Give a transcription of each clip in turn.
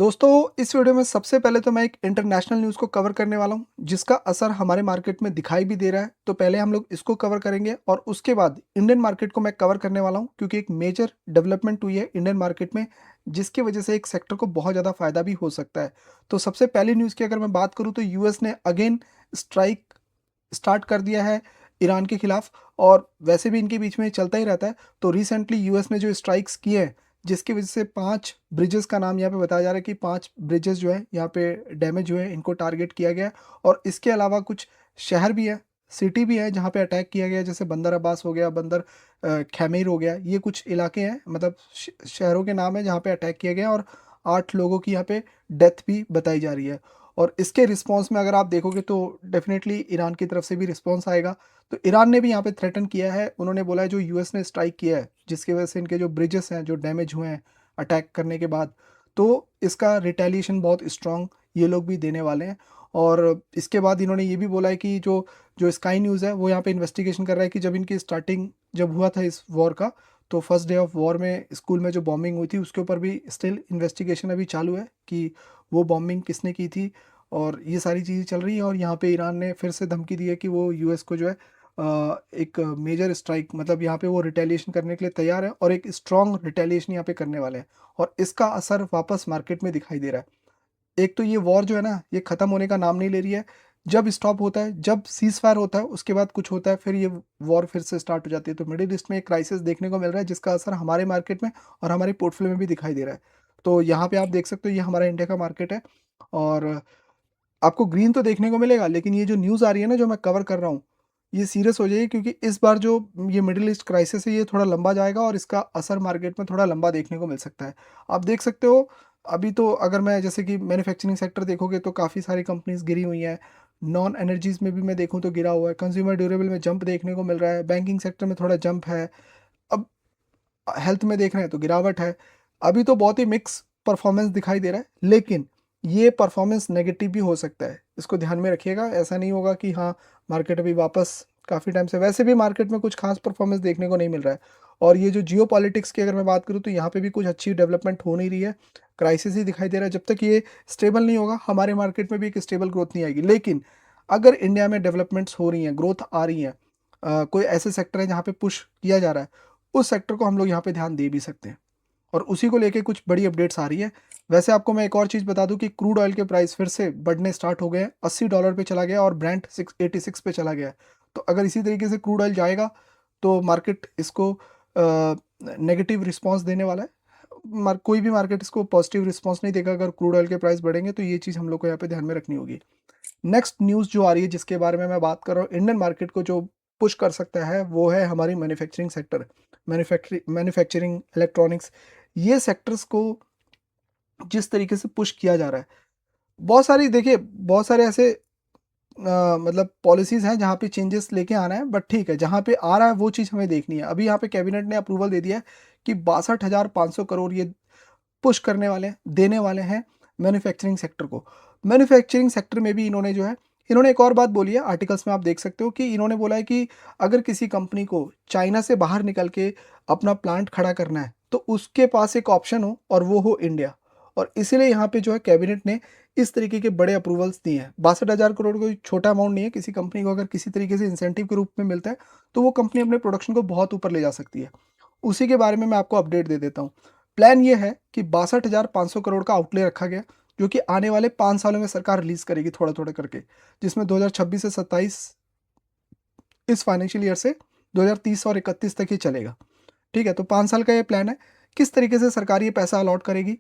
दोस्तों, इस वीडियो में सबसे पहले तो मैं एक इंटरनेशनल न्यूज़ को कवर करने वाला हूँ, जिसका असर हमारे मार्केट में दिखाई भी दे रहा है। तो पहले हम लोग इसको कवर करेंगे और उसके बाद इंडियन मार्केट को मैं कवर करने वाला हूँ, क्योंकि एक मेजर डेवलपमेंट हुई है इंडियन मार्केट में, जिसकी वजह से एक सेक्टर को बहुत ज़्यादा फ़ायदा भी हो सकता है। तो सबसे पहली न्यूज़ की अगर मैं बात करूँ तो यूएस ने अगेन स्ट्राइक स्टार्ट कर दिया है ईरान के खिलाफ, और वैसे भी इनके बीच में चलता ही रहता है। तो रिसेंटली यूएस ने जो स्ट्राइक्स किए हैं, जिसकी वजह से 5 ब्रिजेस का नाम यहाँ पे बताया जा रहा है कि 5 ब्रिजेस जो है यहाँ पे डैमेज हुए हैं, इनको टारगेट किया गया है। और इसके अलावा कुछ शहर भी है, सिटी भी है जहाँ पे अटैक किया गया है, जैसे बंदर अब्बास हो गया, बंदर खैमीर हो गया। ये कुछ इलाके हैं, मतलब शहरों के नाम है जहाँ पे अटैक किया गया है, और 8 लोगों की यहाँ पे डेथ भी बताई जा रही है। और इसके रिस्पॉन्स में अगर आप देखोगे तो डेफिनेटली ईरान की तरफ से भी रिस्पॉन्स आएगा। तो ईरान ने भी यहाँ पे थ्रेटन किया है, उन्होंने बोला है जो यूएस ने स्ट्राइक किया है, जिसकी वजह से इनके जो ब्रिजेस हैं जो डैमेज हुए हैं अटैक करने के बाद, तो इसका रिटेलिएशन बहुत स्ट्रॉन्ग ये लोग भी देने वाले हैं। और इसके बाद इन्होंने ये भी बोला है कि जो जो स्काई न्यूज़ है वो यहाँ पे इन्वेस्टिगेशन कर रहा है कि जब इनकी स्टार्टिंग जब हुआ था इस वॉर का, तो फर्स्ट डे ऑफ वॉर में स्कूल में जो बॉम्बिंग हुई थी उसके ऊपर भी स्टिल इन्वेस्टिगेशन अभी चालू है कि वो बॉम्बिंग किसने की थी। और ये सारी चीज़ें चल रही हैं, और यहाँ पे ईरान ने फिर से धमकी दी है कि वो यूएस को जो है एक मेजर स्ट्राइक, मतलब यहाँ पे वो रिटेलिएशन करने के लिए तैयार है, और एक स्ट्रॉन्ग रिटेलिएशन यहाँ पे करने वाले हैं। और इसका असर वापस मार्केट में दिखाई दे रहा है। एक तो ये वॉर जो है ना, ये ख़त्म होने का नाम नहीं ले रही है। जब स्टॉप होता है, जब सीज़ फायर होता है, उसके बाद कुछ होता है, फिर ये वॉर फिर से स्टार्ट हो जाती है। तो मिडिल ईस्ट में एक क्राइसिस देखने को मिल रहा है, जिसका असर हमारे मार्केट में और हमारे पोर्टफोलियो में भी दिखाई दे रहा है। तो यहाँ पे आप देख सकते हो, ये हमारा इंडिया का मार्केट है, और आपको ग्रीन तो देखने को मिलेगा, लेकिन ये जो न्यूज़ आ रही है ना, जो मैं कवर कर रहा हूँ, ये सीरियस हो जाइए, क्योंकि इस बार जो ये मिडिल ईस्ट क्राइसिस है, ये थोड़ा लंबा जाएगा, और इसका असर मार्केट में थोड़ा लंबा देखने को मिल सकता है। आप देख सकते हो, अभी तो अगर मैं जैसे कि मैन्युफैक्चरिंग सेक्टर देखोगे तो काफ़ी सारी कंपनीज गिरी हुई हैं। नॉन एनर्जीज में भी मैं देखूँ तो गिरा हुआ है। कंज्यूमर ड्यूरेबल में जंप देखने को मिल रहा है। बैंकिंग सेक्टर में थोड़ा जंप है। अब हेल्थ में देख रहे हैं तो गिरावट है। अभी तो बहुत ही मिक्स परफॉर्मेंस दिखाई दे रहा है, लेकिन ये परफॉर्मेंस नेगेटिव भी हो सकता है, इसको ध्यान में रखिएगा। ऐसा नहीं होगा कि हाँ, मार्केट अभी वापस काफ़ी टाइम से, वैसे भी मार्केट में कुछ खास परफॉर्मेंस देखने को नहीं मिल रहा है। और ये जो जियो पॉलिटिक्स की अगर मैं बात करूँ तो यहाँ पे भी कुछ अच्छी डेवलपमेंट हो नहीं रही है। क्राइसिस ही दिखाई दे रहा है। जब तक ये स्टेबल नहीं होगा, हमारे मार्केट में भी एक स्टेबल ग्रोथ नहीं आएगी। लेकिन अगर इंडिया में डेवलपमेंट्स हो रही हैं, ग्रोथ आ रही हैं, कोई ऐसे सेक्टर है जहाँ पे पुश किया जा रहा है, उस सेक्टर को हम लोग यहाँ पे ध्यान दे भी सकते हैं। और उसी को लेके कुछ बड़ी अपडेट्स आ रही है। वैसे आपको मैं एक और चीज़ बता दूं कि क्रूड ऑयल के प्राइस फिर से बढ़ने स्टार्ट हो गए हैं। $80 पे चला गया, और ब्रेंट 686 पे चला गया है। तो अगर इसी तरीके से क्रूड ऑयल जाएगा तो मार्केट इसको नेगेटिव रिस्पॉन्स देने वाला है। कोई भी मार्केट इसको पॉजिटिव रिस्पॉन्स नहीं देगा अगर क्रूड ऑयल के प्राइस बढ़ेंगे। तो ये चीज़ हम लोग को यहाँ पे ध्यान में रखनी होगी। नेक्स्ट न्यूज़ जो आ रही है, जिसके बारे में मैं बात कर रहा हूँ, इंडियन मार्केट को जो पुश कर सकता है, वो है हमारी मैन्युफैक्चरिंग सेक्टर। मैन्युफैक्चरिंग, इलेक्ट्रॉनिक्स, ये सेक्टर्स को जिस तरीके से पुश किया जा रहा है, बहुत सारी देखिए, बहुत सारे ऐसे मतलब पॉलिसीज़ हैं जहाँ पे चेंजेस लेके आना है, बट ठीक है, जहाँ पे आ रहा है वो चीज़ हमें देखनी है। अभी यहाँ पे कैबिनेट ने अप्रूवल दे दिया है कि 62,500 करोड़ ये पुश करने वाले हैं, देने वाले हैं मैन्युफैक्चरिंग सेक्टर को। मैन्युफैक्चरिंग सेक्टर में भी इन्होंने जो है, इन्होंने एक और बात बोली है, आर्टिकल्स में आप देख सकते हो कि इन्होंने बोला है कि अगर किसी कंपनी को चाइना से बाहर निकल के अपना प्लांट खड़ा करना है, तो उसके पास एक ऑप्शन हो, और वो हो इंडिया। और इसीलिए यहाँ पे जो है कैबिनेट ने इस तरीके के बड़े अप्रूवल्स दिए हैं। 62,000 करोड़ कोई छोटा अमाउंट नहीं है। किसी कंपनी को अगर किसी तरीके से इंसेंटिव के रूप में मिलता है, तो वो कंपनी अपने प्रोडक्शन को बहुत ऊपर ले जा सकती है। उसी के बारे में मैं आपको अपडेट दे देता हूँ। प्लान ये है कि 62,500 करोड़ का आउटले रखा गया, जो कि आने वाले 5 सालों में सरकार रिलीज़ करेगी थोड़ा-थोड़ा करके, जिसमें 2026 से 27, इस फाइनेंशियल ईयर से 2030 और 31 तक ये चलेगा। ठीक है? तो 5 साल का ये प्लान है। किस तरीके से सरकार ये पैसा अलॉट करेगी?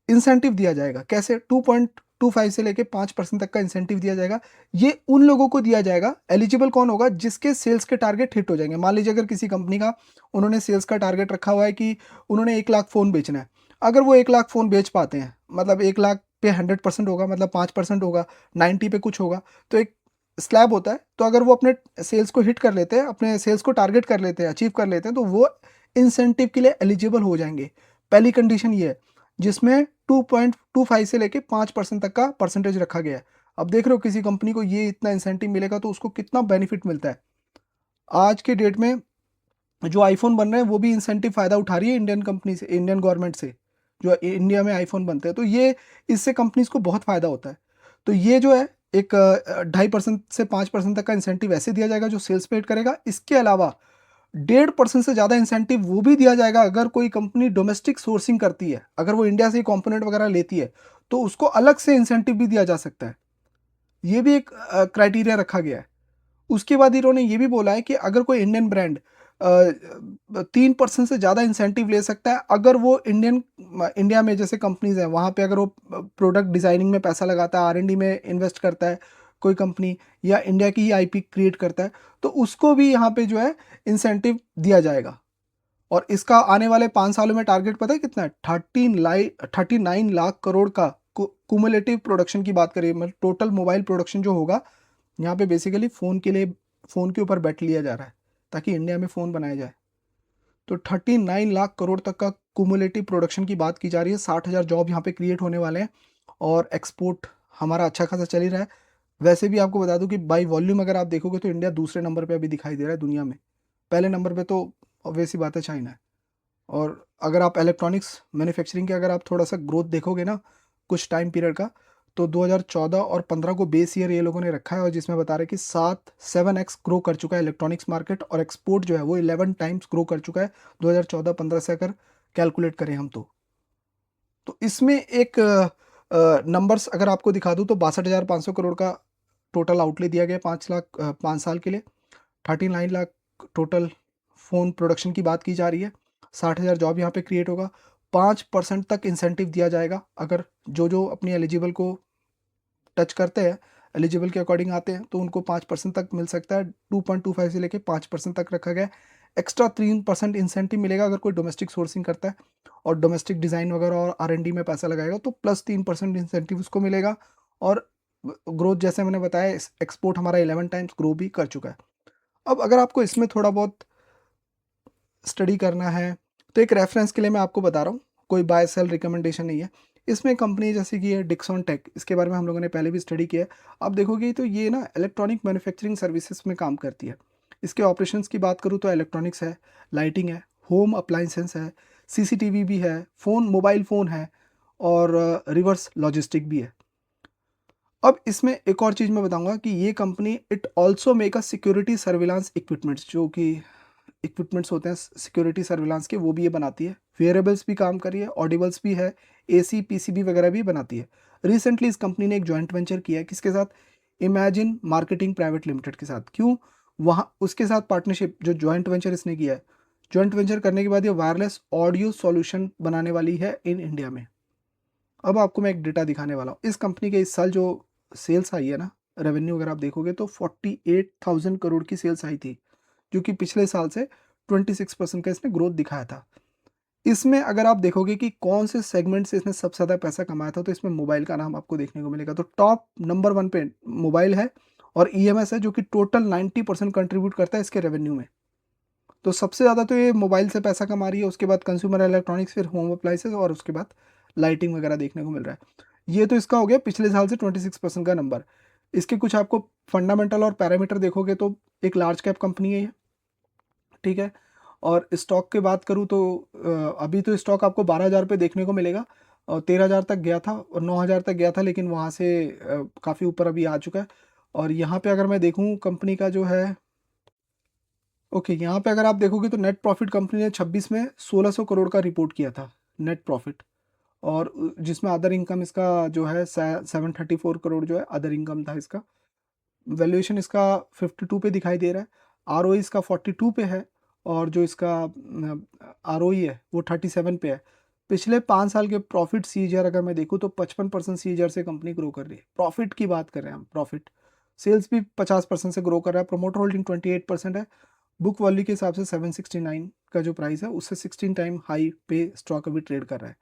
इंसेंटिव दिया जाएगा। कैसे? 2.25 से लेके 5% तक का इंसेंटिव दिया जाएगा। ये उन लोगों को दिया जाएगा, एलिजिबल कौन होगा? जिसके सेल्स के टारगेट हिट हो जाएँगे। मान लीजिए अगर किसी कंपनी का उन्होंने सेल्स का टारगेट रखा हुआ है कि उन्होंने 1 लाख फ़ोन बेचना है। अगर वो 1 लाख फ़ोन बेच पाते हैं, मतलब 1 लाख पे 100% होगा, मतलब 5% होगा, 90 पे कुछ होगा, तो एक स्लैब होता है। तो अगर वो अपने सेल्स को हिट कर लेते हैं, अपने सेल्स को टारगेट कर लेते हैं, अचीव कर लेते हैं, तो वो इंसेंटिव के लिए एलिजिबल हो जाएँगे। पहली कंडीशन ये है, जिसमें 2.25 से लेके 5% तक का परसेंटेज रखा गया है। अब देख रहे हो किसी कंपनी को ये इतना इंसेंटिव मिलेगा तो उसको कितना बेनिफिट मिलता है। आज के डेट में जो आईफ़ोन बन रहे हैं वो भी इंसेंटिव फ़ायदा उठा रही है इंडियन कंपनी से, इंडियन गवर्नमेंट से। जो इंडिया में आईफोन बनते हैं, तो ये इससे कंपनीज को बहुत फ़ायदा होता है। तो ये जो है एक 2.5% से 5% तक का इंसेंटिव ऐसे दिया जाएगा जो सेल्स पे हिट करेगा। इसके अलावा 1.5% से ज़्यादा इंसेंटिव वो भी दिया जाएगा अगर कोई कंपनी डोमेस्टिक सोर्सिंग करती है, अगर वो इंडिया से ही कंपोनेंट वगैरह लेती है, तो उसको अलग से इंसेंटिव भी दिया जा सकता है। ये भी एक क्राइटेरिया रखा गया है। उसके बाद इन्होंने ये भी बोला है कि अगर कोई इंडियन ब्रांड 3% से ज़्यादा इंसेंटिव ले सकता है अगर वो इंडिया में जैसे कंपनीज हैं वहाँ पे अगर वो प्रोडक्ट डिज़ाइनिंग में पैसा लगाता है, R&D में इन्वेस्ट करता है कोई कंपनी, या इंडिया की ही IP क्रिएट करता है, तो उसको भी यहाँ पे जो है इंसेंटिव दिया जाएगा। और इसका आने वाले 5 सालों में टारगेट पता है कितना है? 39 लाख करोड़ का कुमुलेटिव प्रोडक्शन की बात करें, मतलब टोटल मोबाइल प्रोडक्शन जो होगा, यहाँ पे बेसिकली फ़ोन के ऊपर बेट लिया जा रहा है ताकि इंडिया में फ़ोन बनाया जाए। तो 39 लाख करोड़ तक का कुमुलेटिव प्रोडक्शन की बात की जा रही है। 60,000 जॉब यहाँ पे क्रिएट होने वाले हैं और एक्सपोर्ट हमारा अच्छा खासा चल ही रहा है। वैसे भी आपको बता दूं कि बाई वॉल्यूम अगर आप देखोगे तो इंडिया दूसरे नंबर पे अभी दिखाई दे रहा है दुनिया में। पहले नंबर पे तो ऑब्वियस सी बात है चाइना है। और अगर आप इलेक्ट्रॉनिक्स मैन्युफैक्चरिंग के अगर आप थोड़ा सा ग्रोथ देखोगे ना कुछ टाइम पीरियड का, तो 2014 और 15 को बेस ईयर ये लोगों ने रखा है और जिसमें बता रहे हैं कि 7x ग्रो कर चुका है इलेक्ट्रॉनिक्स मार्केट, और एक्सपोर्ट जो है वो 11 टाइम्स ग्रो कर चुका है 2014-15 से अगर कैलकुलेट करें हम तो इसमें एक नंबर्स अगर आपको दिखा दूँ तो 62,500 करोड़ का टोटल आउटले दिया गया 5 साल के लिए। 39 लाख टोटल फ़ोन प्रोडक्शन की बात की जा रही है। 60,000 जॉब यहाँ पे क्रिएट होगा। 5% तक इंसेंटिव दिया जाएगा अगर जो अपनी एलिजिबल को टच करते हैं, एलिजिबल के अकॉर्डिंग आते हैं, तो उनको 5% तक मिल सकता है। 2.25 से लेके 5% तक रखा गया है। एक्स्ट्रा 3% इंसेंटिव मिलेगा अगर कोई डोमेस्टिक सोर्सिंग करता है और डोमेस्टिक डिज़ाइन वगैरह और R&D में पैसा लगाएगा, तो प्लस 3% इंसेंटिव उसको मिलेगा। और ग्रोथ जैसे मैंने बताया, एक्सपोर्ट हमारा 11 टाइम्स ग्रो भी कर चुका है। अब अगर आपको इसमें थोड़ा बहुत स्टडी करना है, तो एक रेफरेंस के लिए मैं आपको बता रहा हूँ, कोई बाय सेल रिकमेंडेशन नहीं है। इसमें कंपनी जैसे कि है डिक्सन टेक, इसके बारे में हम लोगों ने पहले भी स्टडी किया है। आप देखोगे तो ये ना इलेक्ट्रॉनिक मैन्युफैक्चरिंग सर्विसेज में काम करती है। इसके ऑपरेशंस की बात करूँ तो इलेक्ट्रॉनिक्स है, लाइटिंग है, होम अप्लाइंसेंस है, CCTV भी है, मोबाइल फ़ोन है, और रिवर्स लॉजिस्टिक भी है। अब इसमें एक और चीज़ मैं बताऊंगा कि ये company it also make a security surveillance equipments, जो कि इक्विपमेंट्स होते हैं सिक्योरिटी सर्विलांस के, वो भी ये बनाती है। वेयरेबल्स भी काम कर रही है, ऑडिबल्स भी है, AC PCB वगैरह भी बनाती है। रिसेंटली इस कंपनी ने एक जॉइंट वेंचर किया है, किसके साथ? इमेजिन मार्केटिंग प्राइवेट लिमिटेड के साथ। क्यों? वहाँ उसके साथ पार्टनरशिप, जो जॉइंट वेंचर इसने किया है, जॉइंट वेंचर करने के बाद ये वायरलेस ऑडियो सॉल्यूशन बनाने वाली है इन इंडिया में। अब आपको मैं एक डेटा दिखाने वाला हूँ। इस कंपनी के इस साल जो सेल्स आई है ना, रेवेन्यू अगर आप देखोगे तो 48,000 करोड़ की सेल्स आई थी, जो कि पिछले साल से 26% का इसने ग्रोथ दिखाया था। इसमें अगर आप देखोगे कि कौन से सेगमेंट से इसने सबसे ज़्यादा पैसा कमाया था, तो इसमें मोबाइल का नाम आपको देखने को मिलेगा। तो टॉप नंबर 1 पे मोबाइल है और EMS है, जो कि टोटल 90% कंट्रीब्यूट करता है इसके रेवेन्यू में। तो सबसे ज़्यादा तो ये मोबाइल से पैसा कमा रही है, उसके बाद कंज्यूमर इलेक्ट्रॉनिक्स, फिर होम अप्लाइंसेस, और उसके बाद लाइटिंग वगैरह देखने को मिल रहा है। ये तो इसका हो गया पिछले साल से 26% का नंबर। इसके कुछ आपको फंडामेंटल और पैरामीटर देखोगे तो एक लार्ज कैप कंपनी है ये, ठीक है। और स्टॉक की बात करूँ तो अभी तो स्टॉक आपको 12,000 पे देखने को मिलेगा, और 13,000 तक गया था और 9,000 तक गया था, लेकिन वहाँ से काफ़ी ऊपर अभी आ चुका है। और यहाँ पे अगर मैं देखूँ कंपनी का जो है, ओके, यहाँ पे अगर आप देखोगे तो नेट प्रॉफिट कंपनी ने 26 में 1600 करोड़ का रिपोर्ट किया था नेट प्रॉफिट, और जिसमें अदर इनकम इसका जो है 734 करोड़ जो है अदर इनकम था इसका। वैल्यूएशन इसका 52 पे दिखाई दे रहा है, ROE इसका 42 पे है, और जो इसका ROE है वो 37 पे है। पिछले 5 साल के प्रॉफिट CAGR अगर मैं देखूँ तो 55% CAGR से कंपनी ग्रो कर रही है। प्रॉफिट की बात कर रहे हैं हम, प्रॉफिट। सेल्स भी 50% से ग्रो कर रहा है, प्रोमोटर होल्डिंग 28% है। बुक वैल्यू के हिसाब से 769 का जो प्राइस है उससे 16 टाइम हाई पे स्टॉक अभी ट्रेड कर रहा है।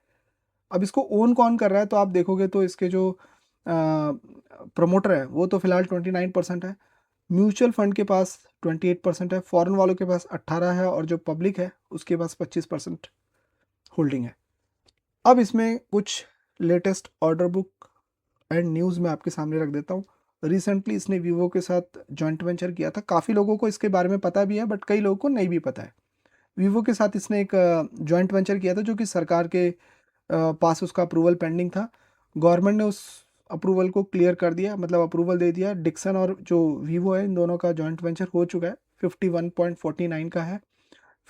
अब इसको ओन कौन कर रहा है, तो आप देखोगे तो इसके जो प्रमोटर है वो तो फिलहाल 29% है, म्यूचुअल फंड के पास 28% है, फॉरेन वालों के पास 18 है, और जो पब्लिक है उसके पास 25% होल्डिंग है। अब इसमें कुछ latest order book and news मैं आपके सामने रख देता हूँ। रिसेंटली इसने वीवो के साथ जॉइंट वेंचर किया था, काफ़ी लोगों को इसके बारे में पता भी है बट कई लोगों को नहीं भी पता है। वीवो के साथ इसने एक जॉइंट वेंचर किया था जो कि सरकार के पास उसका अप्रूवल पेंडिंग था। गवर्नमेंट ने उस अप्रूवल को क्लियर कर दिया, मतलब अप्रूवल दे दिया। डिक्सन और जो वीवो है, इन दोनों का जॉइंट वेंचर हो चुका है, 51.49 का है।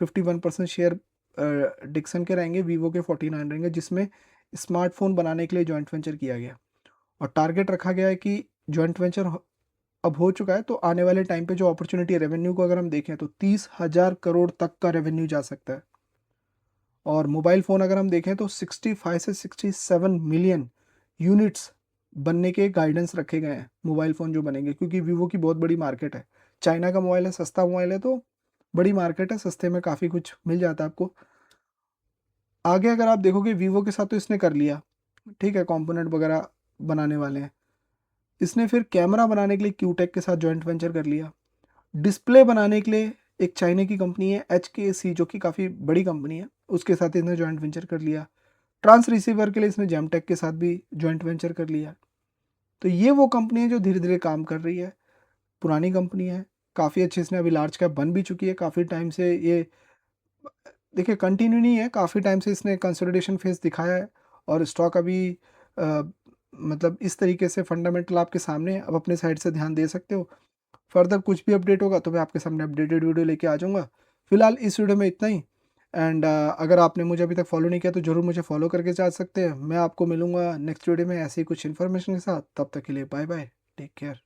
51% शेयर डिक्सन के रहेंगे, वीवो के 49 रहेंगे, जिसमें स्मार्टफोन बनाने के लिए जॉइंट वेंचर किया गया। और टारगेट रखा गया है कि जॉइंट वेंचर अब हो चुका है, तो आने वाले टाइम पे जो अपॉर्चुनिटी है, रेवेन्यू को अगर हम देखें तो 30,000 करोड़ तक का रेवेन्यू जा सकता है। और मोबाइल फ़ोन अगर हम देखें तो 65 से 67 मिलियन यूनिट्स बनने के गाइडेंस रखे गए हैं मोबाइल फ़ोन जो बनेंगे, क्योंकि वीवो की बहुत बड़ी मार्केट है। चाइना का मोबाइल है, सस्ता मोबाइल है, तो बड़ी मार्केट है, सस्ते में काफ़ी कुछ मिल जाता है आपको। आगे अगर आप देखोगे वीवो के साथ तो इसने कर लिया, ठीक है, कंपोनेंट वगैरह बनाने वाले हैं। इसने फिर कैमरा बनाने के लिए क्यूटेक के साथ जॉइंट वेंचर कर लिया। डिस्प्ले बनाने के लिए एक चाइना की कंपनी है HKC, जो कि काफ़ी बड़ी कंपनी है, उसके साथ इसने जॉइंट वेंचर कर लिया। ट्रांस रिसीवर के लिए इसने जेमटेक के साथ भी जॉइंट वेंचर कर लिया। तो ये वो कंपनी है जो धीरे धीरे काम कर रही है, पुरानी कंपनी है, काफ़ी अच्छी, इसने अभी लार्ज कैप बन भी चुकी है काफ़ी टाइम से। ये देखिए कंटिन्यू नहीं है, काफ़ी टाइम से इसने कंसोलिडेशन फेज दिखाया है, और स्टॉक अभी मतलब इस तरीके से फंडामेंटल आपके सामने है, अब अपने साइड से ध्यान दे सकते हो। फर्दर कुछ भी अपडेट होगा तो मैं आपके सामने अपडेटेड वीडियो लेके आ जाऊँगा। फिलहाल इस वीडियो में इतना ही। एंड अगर आपने मुझे अभी तक फॉलो नहीं किया तो ज़रूर मुझे फॉलो करके जा सकते हैं। मैं आपको मिलूँगा नेक्स्ट वीडियो में ऐसे ही कुछ इन्फॉर्मेशन के साथ। तब तक के लिए बाय बाय, टेक केयर।